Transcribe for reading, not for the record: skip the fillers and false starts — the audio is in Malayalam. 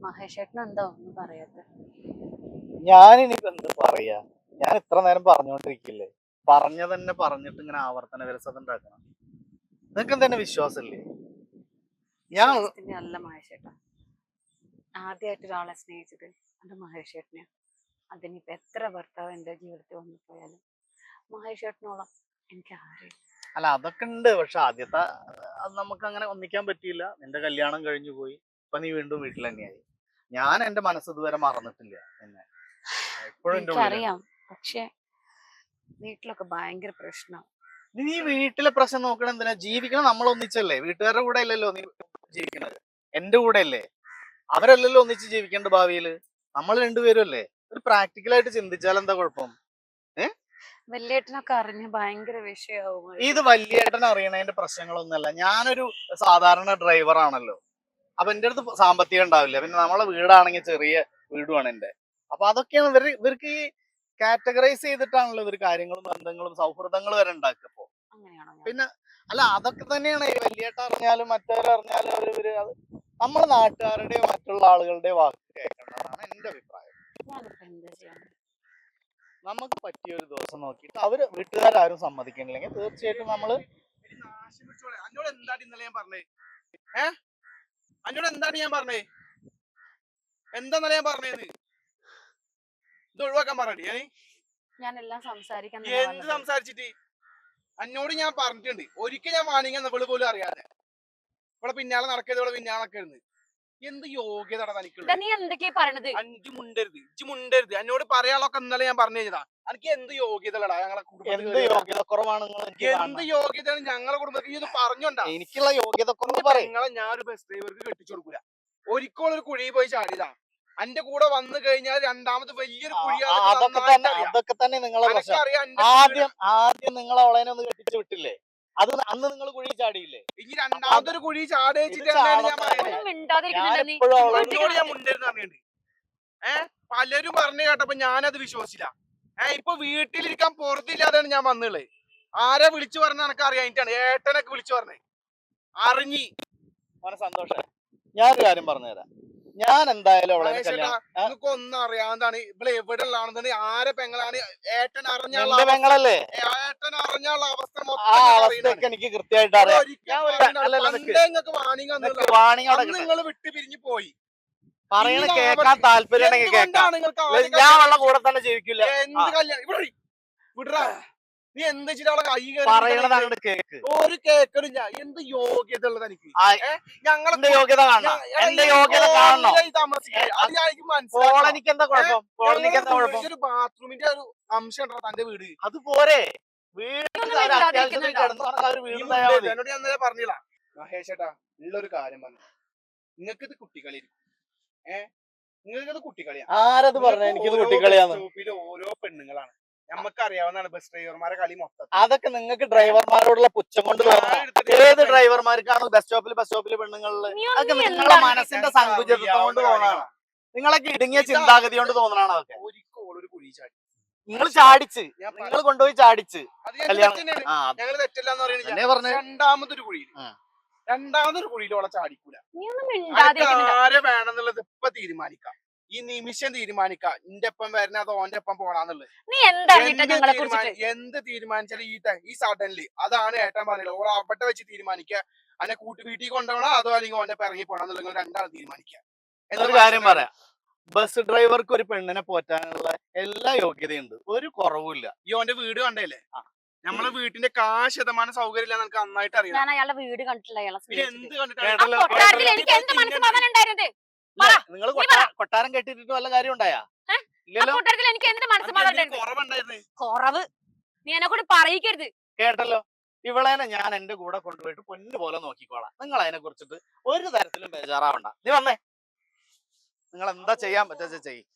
മഹേഷ് ഏട്ടൻ എന്താ ഒന്നും പറയാത്തെ? ഞാനിനിയിപ്പോ എന്ത് പറയാ? ഞാൻ ഇത്ര നേരം പറഞ്ഞോണ്ടിരിക്കില്ലേ? പറഞ്ഞ തന്നെ പറഞ്ഞിട്ട് ഇങ്ങനെ ആവർത്തന വിരസത ഉണ്ടാക്കണം. നിനക്ക് എന്തെന്നെ വിശ്വാസമില്ലേ? ഞാൻ വിശ്വാസത്തിന്റെ അല്ല മഹേഷ് ഏട്ടാ, ആദ്യമായിട്ട് ഒരാളെ സ്നേഹിച്ചത് അത് മഹേഷ് ഏട്ടനെയാ. അതിനിപ്പോ എത്ര ഭർത്താവ് എന്റെ ജീവിതത്തിൽ വന്നു പോയാലും മഹേഷ് ഏട്ടനോളം എനിക്ക് ആരെയും. അല്ല അതൊക്കെ ഉണ്ട്, പക്ഷെ ആദ്യത്തെ അത് നമുക്ക് അങ്ങനെ ഒന്നിക്കാൻ പറ്റിയില്ല. നിന്റെ കല്യാണം കഴിഞ്ഞു പോയി, ഇപ്പൊ നീ വീണ്ടും വീട്ടിൽ തന്നെയായി. ഞാൻ എന്റെ മനസ്സ് ഇതുവരെ മറന്നിട്ടില്ല എന്നെ, എപ്പോഴും എന്റെ ഉള്ളിലുണ്ട്. എനിക്കറിയാം, പക്ഷെ വീട്ടിലൊക്കെ ഭയങ്കര പ്രശ്നം. നീ വീട്ടിലെ പ്രശ്നം നോക്കണം എന്തിനാ? ജീവിക്കണം നമ്മൾ ഒന്നിച്ചല്ലേ? വീട്ടുകാരുടെ കൂടെ അല്ലല്ലോ നീ ജീവിക്കണത്, എന്റെ കൂടെ അല്ലേ. അവരല്ലല്ലോ ഒന്നിച്ച് ജീവിക്കേണ്ട ഭാവിയില്, നമ്മൾ രണ്ടുപേരും അല്ലേ. ഒരു പ്രാക്ടിക്കലായിട്ട് ചിന്തിച്ചാൽ എന്താ കുഴപ്പം? വല്യേട്ടനൊക്കെ അറിഞ്ഞ് ഭയങ്കര വിഷയാവും. ഇത് വലിയേട്ടൻ അറിയണതിന്റെ പ്രശ്നങ്ങളൊന്നുമല്ല. ഞാനൊരു സാധാരണ ഡ്രൈവർ ആണല്ലോ. അപ്പൊ എന്റെ അടുത്ത് സാമ്പത്തികം ഉണ്ടാവില്ല. പിന്നെ നമ്മളെ വീടാണെങ്കിൽ ചെറിയ വീടുമാണ് എന്റെ. അപ്പൊ അതൊക്കെയാണ് ഇവർക്ക് ഈ കാറ്റഗറൈസ് ചെയ്തിട്ടാണല്ലോ ഇവർ കാര്യങ്ങളും ബന്ധങ്ങളും സൗഹൃദങ്ങളും വരെ ഉണ്ടാക്കപ്പോ. അങ്ങനെയാണോ? പിന്നെ അല്ല അതൊക്കെ തന്നെയാണ് ഈ വലിയേട്ട അറിഞ്ഞാലും മറ്റവരറിഞ്ഞാലും അവര് നമ്മുടെ നാട്ടുകാരുടെയോ മറ്റുള്ള ആളുകളുടെയോ വാക്ക് കേൾക്കേണ്ടതാണ് എന്റെ അഭിപ്രായം. ഞാനിപ്പോ എന്താ ചെയ്യാൻ? നമുക്ക് പറ്റിയ ഒരു ദിവസം നോക്കിയിട്ട് അവര് വീട്ടുകാരും സമ്മതിക്കണില്ലെങ്കിൽ തീർച്ചയായിട്ടും നമ്മള് അന്നോട് എന്താണ് ഇന്നലെ ഞാൻ പറഞ്ഞേ? അന്നോട് എന്താണ് ഞാൻ പറഞ്ഞേ? എന്താന്നല്ല ഞാൻ പറഞ്ഞേന്ന്? ഇത് ഒഴിവാക്കാൻ പറഞ്ഞേ. ഞാൻ എല്ലാം സംസാരിക്കാൻ എന്ത് സംസാരിച്ചിട്ട്? അന്നോട് ഞാൻ പറഞ്ഞിട്ടുണ്ട്, ഒരിക്കൽ ഞാൻ വാണിങ്ങ ഇവള് പോലും അറിയാതെ ഇവിടെ പിന്നാലെ നടക്കരുത്, ഇവിടെ പിന്നാലെ നടക്കരുത്. എന്ത് യോഗ്യത തനിക്കുള്ളത്? നീ എന്തൊക്കെയാ പറയണത്? അഞ്ചു മുണ്ടരുത്. എന്നോട് പറയാനുള്ളൊക്കെ ഇന്നലെ ഞാൻ പറഞ്ഞു കഴിഞ്ഞതാ. എനിക്ക് എന്ത് യോഗ്യതകളാ ഞങ്ങളെ എന്ത് യോഗ്യത കുറവാണ്? എന്ത് യോഗ്യതയാണ് ഞങ്ങളെ കുടുംബത്തിൽ? ഇത് പറഞ്ഞോണ്ടാ എനിക്കുള്ള യോഗ്യത കുറവ് നിങ്ങളെ ഞാനൊരു ബസ് ഡ്രൈവർക്ക് കെട്ടിച്ചു കൊടുക്കൂല. ഒരിക്കലും ഒരു കുഴി പോയി ചാടിയതാ. എന്റെ കൂടെ വന്നു കഴിഞ്ഞാൽ രണ്ടാമത് വലിയൊരു കുഴിയാണ്. അതൊക്കെ തന്നെ നിങ്ങളെ പ്രശ്നം. ആദ്യം നിങ്ങൾ അവളെ ഒന്ന് കെട്ടിച്ചു വിട്ടില്ലേ? അത് അന്ന് നിങ്ങൾ കുഴി ചാടിയില്ലേ? ഇനി രണ്ടാമതൊരു കുഴി ചാടിച്ചിട്ട് പലരും പറഞ്ഞു കേട്ടപ്പോ ഞാനത് വിശ്വസിച്ചില്ല. ഇപ്പൊ വീട്ടിലിരിക്കാൻ പുറത്തില്ലാതെയാണ് ഞാൻ വന്നുള്ളത്. ആരെ വിളിച്ചു പറഞ്ഞ എനക്ക് അറിയാനിട്ടാണ്. ഏട്ടനൊക്കെ വിളിച്ചു പറഞ്ഞേ അറിഞ്ഞി. സന്തോഷം. ഞാനൊരു കാര്യം പറഞ്ഞുതരാം. ഞാൻ എന്തായാലും നിങ്ങൾക്ക് ഒന്നും അറിയാവുന്നതാണ് ഇവിടെ എവിടെ ഉള്ളതാണെന്ന്. ആരെ പെങ്ങളാണ് ഏട്ടൻ അറിഞ്ഞാൽ പെങ്ങളല്ലേ? ഏട്ടൻ അറിഞ്ഞാലുള്ള അവസ്ഥ മൊത്തം എനിക്ക് കൃത്യമായിട്ട് അറിയാം. നിങ്ങൾ വിട്ടു പിരിഞ്ഞു പോയി. പറയണ കേൾക്കാൻ താല്പര്യം ഉണ്ടെങ്കിൽ കേൾക്കാം. ഞാൻ അവളുടെ കൂടെ തന്നെ ജീവിക്കില്ല. എന്ത് കല്യാണം വിടറാ? നീ എന്ത് വെച്ചിട്ട് അവളെ കൈ പറയണത് അങ്ങോട്ട് കേക്ക്. ഒരു കേക്കണില്ല. എന്ത് യോഗ്യത ഉള്ളത് എനിക്ക്? ഞങ്ങളുടെ യോഗ്യത കാണണം. എന്റെ യോഗ്യത കാണണോ? എനിക്ക് എന്താ കുഴപ്പം? ഒരു ബാത്റൂമിന്റെ ഒരു അംശം ഉണ്ടോ തന്റെ വീട്? അത് പോരെ. എന്നോട് ഞാൻ പറഞ്ഞില്ല മഹേഷ് ഏട്ടാ, ഉള്ളൊരു കാര്യം പറഞ്ഞു. നിങ്ങൾക്ക് ഇത് കുട്ടികളി. നിങ്ങൾക്കത് കുട്ടിക്കളിയാ. ആരത് പറഞ്ഞ? എനിക്കത് കുട്ടിക്കളിയാന്ന്. ഓരോ പെണ്ണുങ്ങളാണ് നമുക്ക് അറിയാവുന്നതാണ് ബസ് ഡ്രൈവർമാരെ കളി മൊത്തം. അതൊക്കെ നിങ്ങൾക്ക് ഡ്രൈവർമാരോടുള്ള പുച്ഛം കൊണ്ട് തോന്നണം. ഏത് ഡ്രൈവർമാർക്കാണ് ബസ് സ്റ്റോപ്പില് പെണ്ണുങ്ങളില്? അതൊക്കെ നിങ്ങളുടെ മനസ്സിന്റെ സങ്കുചിതത്വം കൊണ്ട് തോന്നണം. നിങ്ങളൊക്കെ ഇടുങ്ങിയ ചിന്താഗതി കൊണ്ട് തോന്നണാണ് അതൊക്കെ. ഒരു കുഴി ചാടി. നിങ്ങൾ ചാടിച്ച്, നിങ്ങൾ കൊണ്ടുപോയി ചാടിച്ച്. ഞങ്ങൾ തെറ്റില്ലാന്ന് പറയുന്നത്. രണ്ടാമതൊരു കുഴിയിലോളെ ചാടിക്കൂല. ആരെ വേണമെന്നുള്ളത് ഇപ്പൊ തീരുമാനിക്കാം. ഈ നിമിഷം തീരുമാനിക്കാം. ഇന്റെ ഒപ്പം വരണ അതോ ഓന്റെ ഒപ്പം പോണാന്നുള്ളത്. എന്ത് തീരുമാനിച്ചാലും ഈ സഡൻലി അതാണ് ഏട്ടൻ പറയുന്നത്. ഓൾ അവിടെ വെച്ച് തീരുമാനിക്കുക. അതിനെ കൂട്ടി വീട്ടിൽ കൊണ്ടുപോകണോ അതോ അല്ലെങ്കിൽ ഓന്റെ ഇറങ്ങി പോണെന്നുള്ളത് രണ്ടാണ് തീരുമാനിക്കുക. എന്നൊരു കാര്യം പറയാം. ബസ് ഡ്രൈവർക്ക് ഒരു പെണ്ണിനെ പോറ്റാനുള്ള എല്ലാ യോഗ്യതയുണ്ട്, ഒരു കുറവുമില്ല. ഈ ഓന്റെ വീട് കണ്ടല്ലേ? നമ്മളെ വീട്ടിന്റെ ശതമാനം സൗകര്യം ഇല്ല. നമുക്ക് നന്നായിട്ട് അറിയാം. ഞാൻ അയാളുടെ വീട് കണ്ടിട്ടില്ല. എന്ത് നിങ്ങൾ കൊട്ടാരം കെട്ടിട്ട് വല്ല കാര്യം ഉണ്ടായാ? കുറവ് നീ എന്നെ കൂടെ പറയിക്കരുത്. കേട്ടല്ലോ. ഇവളേനെ ഞാൻ എന്റെ കൂടെ കൊണ്ടുപോയിട്ട് പൊന്നു പോലെ നോക്കിക്കോളാം. നിങ്ങൾ അതിനെ കുറിച്ചിട്ട് ഒരു തരത്തിലും ബേജാറാവണ്ട. നീ വന്നേ. നിങ്ങൾ എന്താ ചെയ്യാൻ പറ്റാ ചെയ്യും.